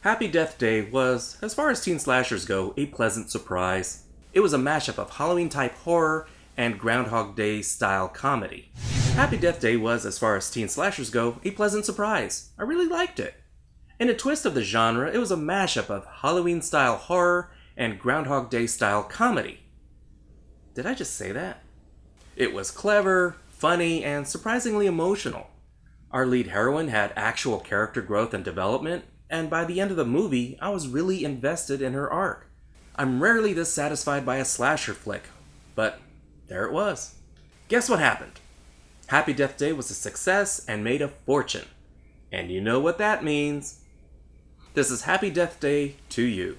Happy Death Day was, as far as teen slashers go, a pleasant surprise. It was a mashup of Halloween-type horror and Groundhog Day-style comedy. Happy Death Day was, as far as teen slashers go, a pleasant surprise. I really liked it. In a twist of the genre, it was a mashup of Halloween-style horror and Groundhog Day-style comedy. Did I just say that? It was clever, funny, and surprisingly emotional. Our lead heroine had actual character growth and development, and by the end of the movie, I was really invested in her arc. I'm rarely this satisfied by a slasher flick, but there it was. Guess what happened? Happy Death Day was a success and made a fortune. And you know what that means. This is Happy Death Day to you.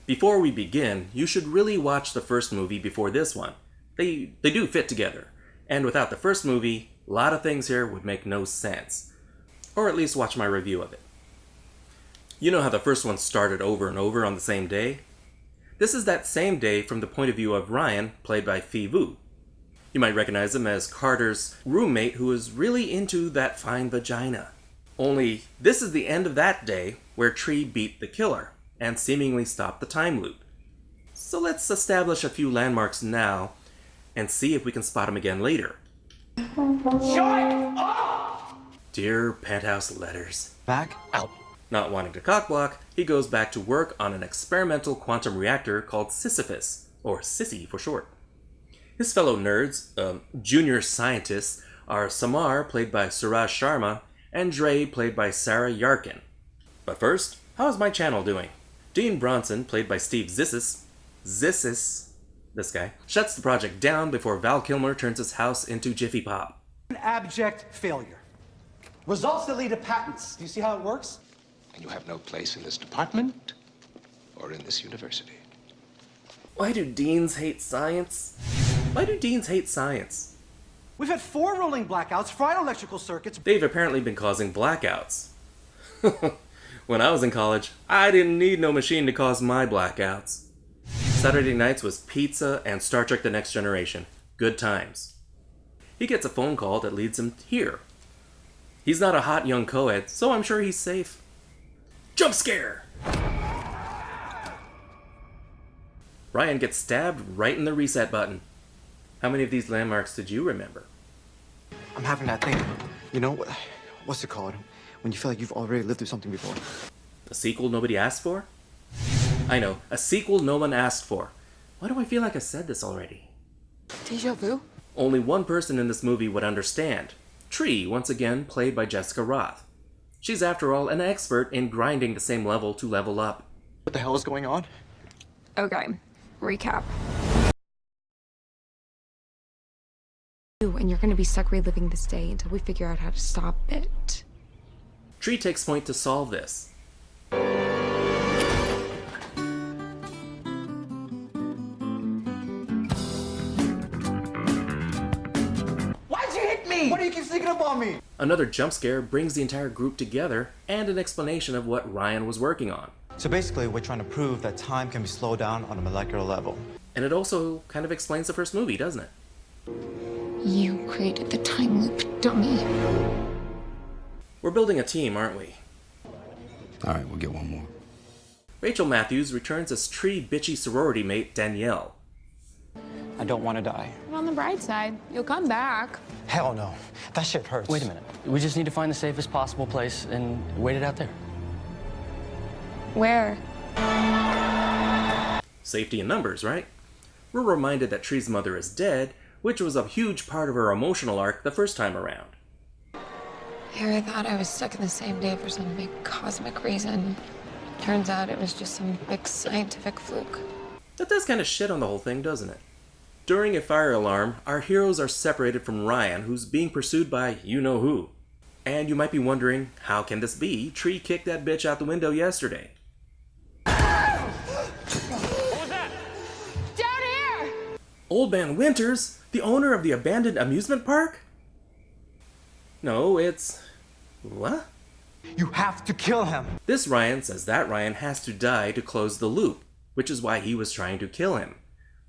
Before we begin, you should really watch the first movie before this one. They do fit together. And without the first movie, a lot of things here would make no sense. Or at least watch my review of it. You know how the first one started over and over on the same day? This is that same day from the point of view of Ryan, played by Phi Vu. You might recognize him as Carter's roommate who is really into that fine vagina. Only, this is the end of that day where Tree beat the killer, and seemingly stopped the time loop. So let's establish a few landmarks now, and see if we can spot him again later. Shut up! Dear Penthouse Letters. Back out. Not wanting to cockblock, he goes back to work on an experimental quantum reactor called Sisyphus, or Sissy for short. His fellow nerds, junior scientists, are Samar, played by Suraj Sharma, and Dre, played by Sarah Yarkin. But first, how is my channel doing? Dean Bronson, played by Steve Zissis, this guy, shuts the project down before Val Kilmer turns his house into Jiffy Pop. An abject failure. Results that lead to patents. Do you see how it works? And you have no place in this department or in this university. Why do deans hate science? Why do deans hate science? We've had 4 rolling blackouts, fried electrical circuits. They've apparently been causing blackouts. When I was in college, I didn't need no machine to cause my blackouts. Saturday nights was pizza and Star Trek The Next Generation. Good times. He gets a phone call that leads him here. He's not a hot young co-ed, so I'm sure he's safe. Jump scare! Ryan gets stabbed right in the reset button. How many of these landmarks did you remember? I'm having that thing. You know, what's it called? When you feel like you've already lived through something before. A sequel nobody asked for? I know, a sequel no one asked for. Why do I feel like I said this already? Deja vu? Only one person in this movie would understand. Tree, once again, played by Jessica Rothe. She's, after all, an expert in grinding the same level to level up. What the hell is going on? Okay, recap. And you're gonna be stuck reliving this day until we figure out how to stop it. Tree takes point to solve this. Why do you keep sneaking up on me? Another jump scare brings the entire group together and an explanation of what Ryan was working on. So basically, we're trying to prove that time can be slowed down on a molecular level. And it also kind of explains the first movie, doesn't it? You created the time loop, dummy. We're building a team, aren't we? All right, we'll get one more. Rachel Matthews returns as Tree bitchy sorority mate Danielle. I don't want to die. On the bright side, you'll come back. Hell no. That shit hurts. Wait a minute. We just need to find the safest possible place and wait it out there. Where? Safety in numbers, right? We're reminded that Tree's mother is dead, which was a huge part of her emotional arc the first time around. Here I thought I was stuck in the same day for some big cosmic reason. Turns out it was just some big scientific fluke. That does kind of shit on the whole thing, doesn't it? During a fire alarm, our heroes are separated from Ryan, who's being pursued by you-know-who. And you might be wondering, how can this be? Tree kicked that bitch out the window yesterday. What was that? Down here! Old Man Winters? The owner of the abandoned amusement park? No, it's... what? You have to kill him. This Ryan says that Ryan has to die to close the loop, which is why he was trying to kill him.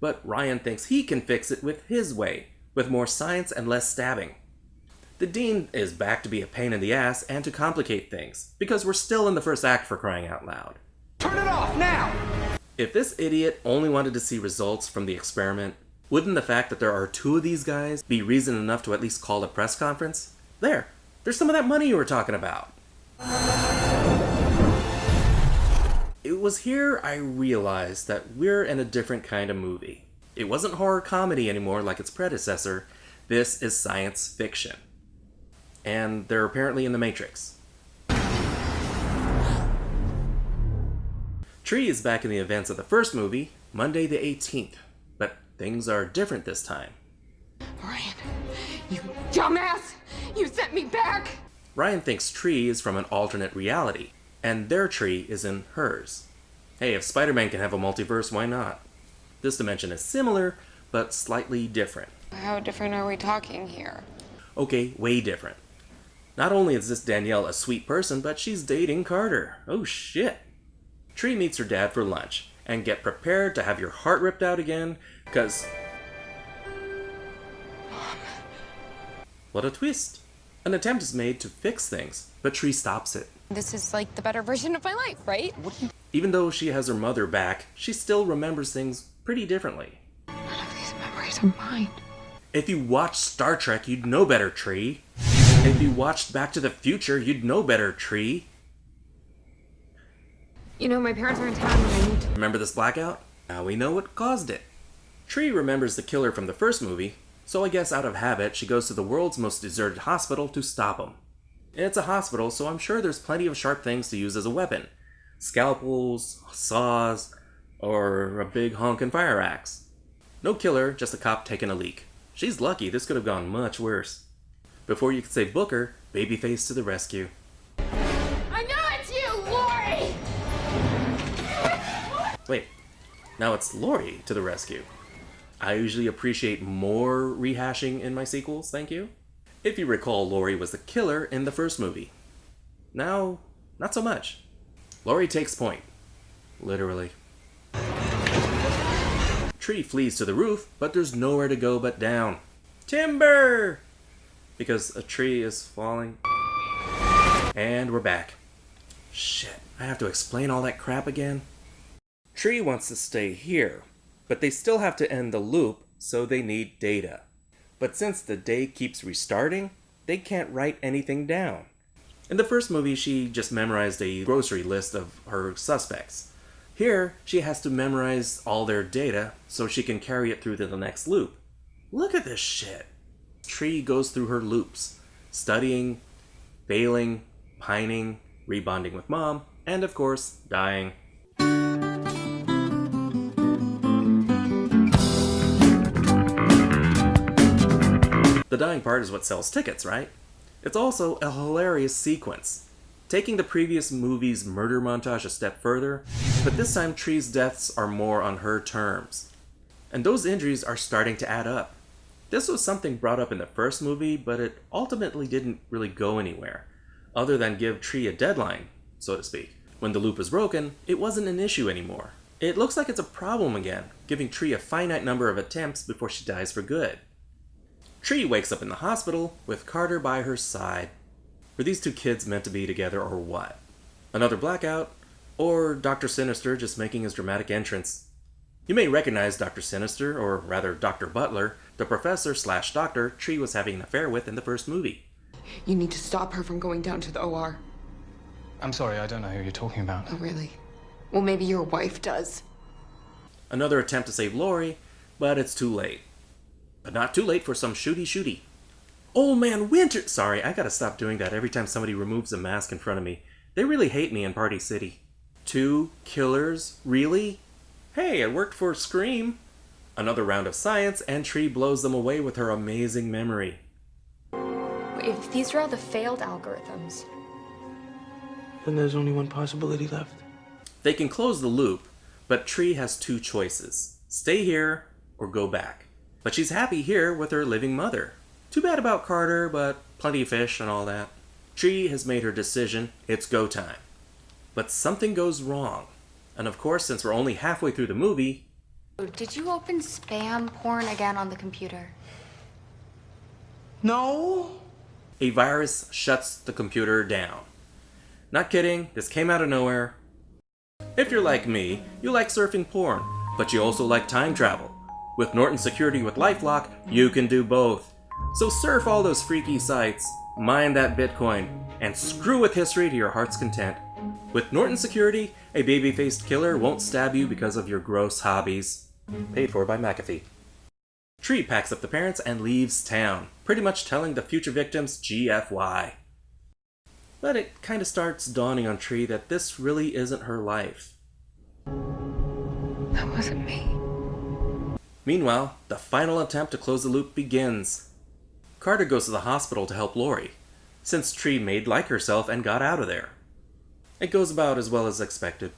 But Ryan thinks he can fix it with his way, with more science and less stabbing. The Dean is back to be a pain in the ass and to complicate things, because we're still in the first act for crying out loud. Turn it off now! If this idiot only wanted to see results from the experiment, wouldn't the fact that there are two of these guys be reason enough to at least call a press conference? There's some of that money you were talking about. It was here I realized that we're in a different kind of movie. It wasn't horror comedy anymore like its predecessor. This is science fiction. And they're apparently in the Matrix. Tree is back in the events of the first movie, Monday the 18th, but things are different this time. Ryan, you dumbass! You sent me back! Ryan thinks Tree is from an alternate reality, and their Tree is in hers. Hey, if Spider-Man can have a multiverse, why not? This dimension is similar, but slightly different. How different are we talking here? Okay, way different. Not only is this Danielle a sweet person, but she's dating Carter. Oh shit. Tree meets her dad for lunch, and get prepared to have your heart ripped out again, cause... What a twist. An attempt is made to fix things, but Tree stops it. This is like the better version of my life, right? Even though she has her mother back, she still remembers things pretty differently. None of these memories are mine. If you watched Star Trek, you'd know better, Tree. If you watched Back to the Future, you'd know better, Tree. You know, my parents are in town and I need to... Remember this blackout? Now we know what caused it. Tree remembers the killer from the first movie, so I guess out of habit, she goes to the world's most deserted hospital to stop him. It's a hospital, so I'm sure there's plenty of sharp things to use as a weapon. Scalpels, saws, or a big honkin' fire axe. No killer, just a cop taking a leak. She's lucky, this could have gone much worse. Before you could say Booker, Babyface to the rescue. I know it's you, Lori! Wait, now it's Lori to the rescue. I usually appreciate more rehashing in my sequels, thank you. If you recall, Lori was the killer in the first movie. Now, not so much. Lori takes point. Literally. Tree flees to the roof, but there's nowhere to go but down. Timber! Because a tree is falling. And we're back. Shit, I have to explain all that crap again? Tree wants to stay here, but they still have to end the loop, so they need data. But since the day keeps restarting, they can't write anything down. In the first movie, she just memorized a grocery list of her suspects. Here, she has to memorize all their data so she can carry it through to the next loop. Look at this shit. Tree goes through her loops, studying, failing, pining, rebonding with mom, and of course, dying. The dying part is what sells tickets, right? It's also a hilarious sequence, taking the previous movie's murder montage a step further, but this time Tree's deaths are more on her terms. And those injuries are starting to add up. This was something brought up in the first movie, but it ultimately didn't really go anywhere, other than give Tree a deadline, so to speak. When the loop was broken, it wasn't an issue anymore. It looks like it's a problem again, giving Tree a finite number of attempts before she dies for good. Tree wakes up in the hospital with Carter by her side. Were these two kids meant to be together or what? Another blackout? Or Dr. Sinister just making his dramatic entrance? You may recognize Dr. Sinister, or rather Dr. Butler, the professor/doctor Tree was having an affair with in the first movie. You need to stop her from going down to the OR. I'm sorry, I don't know who you're talking about. Oh, really? Well, maybe your wife does. Another attempt to save Lori, but it's too late. But not too late for some shooty. Old Man Winter! Sorry, I gotta stop doing that every time somebody removes a mask in front of me. They really hate me in Party City. 2 killers? Really? Hey, it worked for Scream. Another round of science, and Tree blows them away with her amazing memory. If these are all the failed algorithms, then there's only one possibility left. They can close the loop, but Tree has 2 choices. Stay here, or go back. But she's happy here with her living mother. Too bad about Carter, but plenty of fish and all that. Tree has made her decision, it's go time. But something goes wrong. And of course, since we're only halfway through the movie... Did you open spam porn again on the computer? No. a virus shuts the computer down. Not kidding, this came out of nowhere. If you're like me, you like surfing porn, but you also like time travel. With Norton Security with LifeLock, you can do both. So surf all those freaky sites, mine that Bitcoin, and screw with history to your heart's content. With Norton Security, a baby-faced killer won't stab you because of your gross hobbies. Paid for by McAfee. Tree packs up the parents and leaves town, pretty much telling the future victims GFY. But it kinda starts dawning on Tree that this really isn't her life. That wasn't me. Meanwhile, the final attempt to close the loop begins. Carter goes to the hospital to help Lori, since Tree made like herself and got out of there. It goes about as well as expected.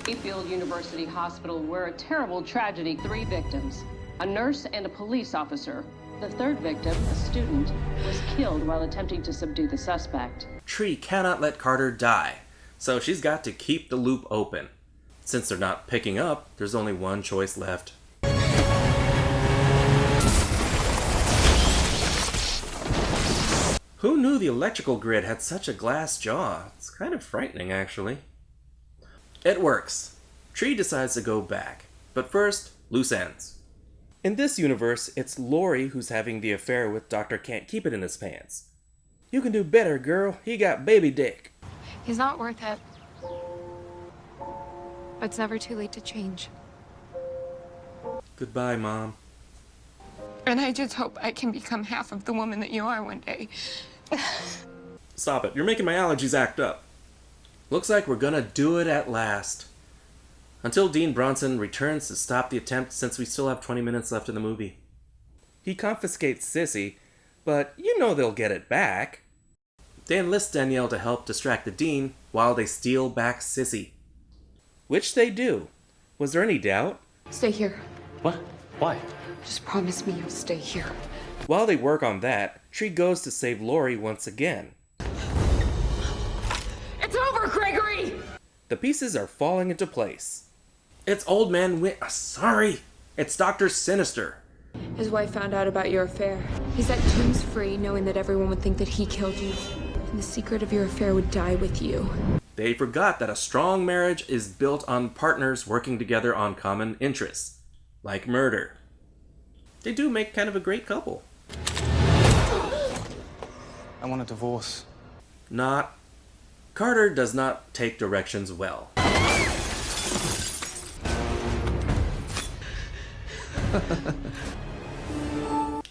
Mayfield University Hospital, where a terrible tragedy, 3 victims. A nurse and a police officer. The 3rd victim, a student, was killed while attempting to subdue the suspect. Tree cannot let Carter die, so she's got to keep the loop open. Since they're not picking up, there's only one choice left. Who knew the electrical grid had such a glass jaw? It's kind of frightening, actually. It works. Tree decides to go back, but first, loose ends. In this universe, it's Lori who's having the affair with Dr. Can't Keep It in His Pants. You can do better, girl. He got baby dick. He's not worth it. But it's never too late to change. Goodbye, Mom. And I just hope I can become half of the woman that you are one day. Stop it. You're making my allergies act up. Looks like we're gonna do it at last. Until Dean Bronson returns to stop the attempt, since we still have 20 minutes left in the movie. He confiscates Zissis, but you know they'll get it back. They enlist Danielle to help distract the Dean while they steal back Zissis. Which they do. Was there any doubt? Stay here. What? Why? Just promise me you'll stay here. While they work on that, Tree goes to save Lori once again. It's over, Gregory! The pieces are falling into place. It's Old Man sorry! It's Dr. Sinister. His wife found out about your affair. He set James free, knowing that everyone would think that he killed you. And the secret of your affair would die with you. They forgot that a strong marriage is built on partners working together on common interests, like murder. They do make kind of a great couple. I want a divorce. Not. Carter does not take directions well.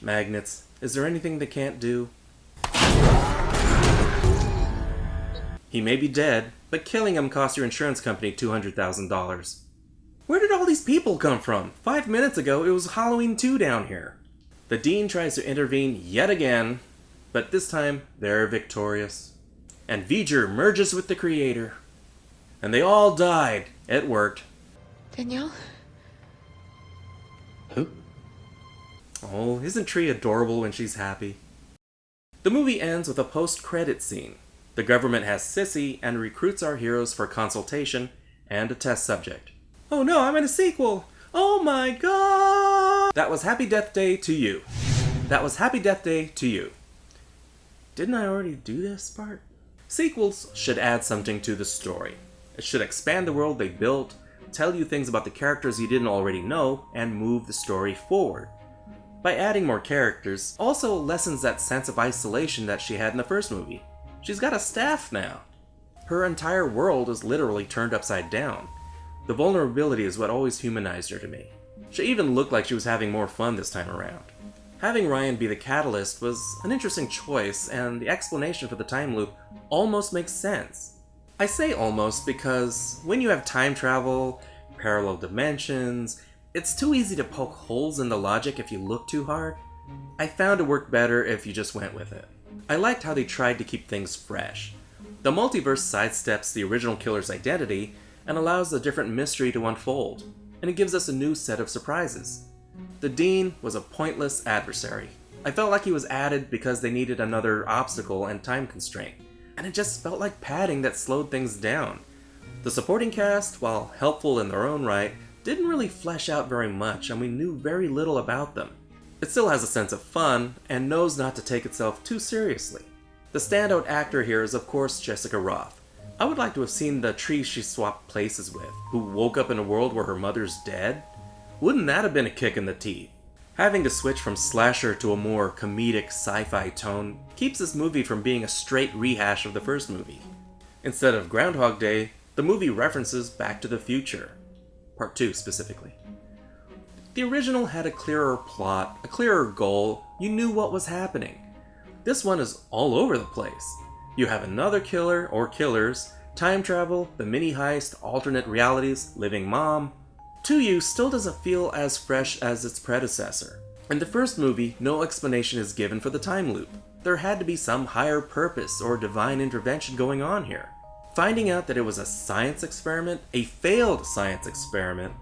Magnets. Is there anything they can't do? He may be dead, but killing him costs your insurance company $200,000. Where did all these people come from? 5 minutes ago, it was Halloween 2 down here. The Dean tries to intervene yet again, but this time, they're victorious. And V'ger merges with the Creator. And they all died. It worked. Danielle? Who? Oh, isn't Tree adorable when she's happy? The movie ends with a post-credit scene. The government has Zissis and recruits our heroes for consultation and a test subject. Oh no, I'm in a sequel! Oh my god! That was Happy Death Day to you. That was Happy Death Day to you. Didn't I already do this part? Sequels should add something to the story. It should expand the world they built, tell you things about the characters you didn't already know, and move the story forward. By adding more characters, also lessens that sense of isolation that she had in the first movie. She's got a staff now. Her entire world is literally turned upside down. The vulnerability is what always humanized her to me. She even looked like she was having more fun this time around. Having Ryan be the catalyst was an interesting choice, and the explanation for the time loop almost makes sense. I say almost because when you have time travel, parallel dimensions, it's too easy to poke holes in the logic if you look too hard. I found it worked better if you just went with it. I liked how they tried to keep things fresh. The multiverse sidesteps the original killer's identity and allows a different mystery to unfold, and it gives us a new set of surprises. The Dean was a pointless adversary. I felt like he was added because they needed another obstacle and time constraint. and it just felt like padding that slowed things down. The supporting cast, while helpful in their own right, didn't really flesh out very much, and we knew very little about them. It still has a sense of fun, and knows not to take itself too seriously. The standout actor here is of course Jessica Rothe. I would like to have seen the tree she swapped places with, who woke up in a world where her mother's dead. Wouldn't that have been a kick in the teeth? Having to switch from slasher to a more comedic sci-fi tone keeps this movie from being a straight rehash of the first movie. Instead of Groundhog Day, the movie references Back to the Future. Part 2 specifically. The original had a clearer plot, a clearer goal, you knew what was happening. This one is all over the place. You have another killer or killers, time travel, the mini heist, alternate realities, living mom. To You still doesn't feel as fresh as its predecessor. In the first movie, no explanation is given for the time loop. There had to be some higher purpose or divine intervention going on here. Finding out that it was a science experiment, a failed science experiment,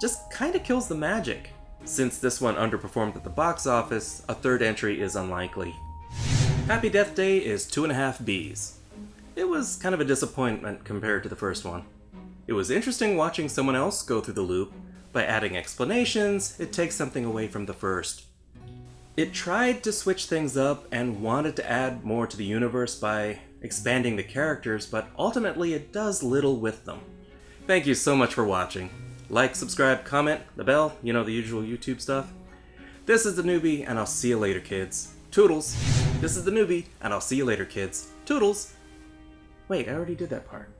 just kinda kills the magic. Since this one underperformed at the box office, a third entry is unlikely. Happy Death Day is 2.5 Bs. It was kind of a disappointment compared to the first one. It was interesting watching someone else go through the loop. By adding explanations, it takes something away from the first. It tried to switch things up and wanted to add more to the universe by expanding the characters, but ultimately it does little with them. Thank you so much for watching. Like, subscribe, comment, the bell, you know, the usual YouTube stuff. This is theNewBee, and I'll see you later, kids. Toodles. This is theNewBee, and I'll see you later, kids. Toodles. Wait, I already did that part.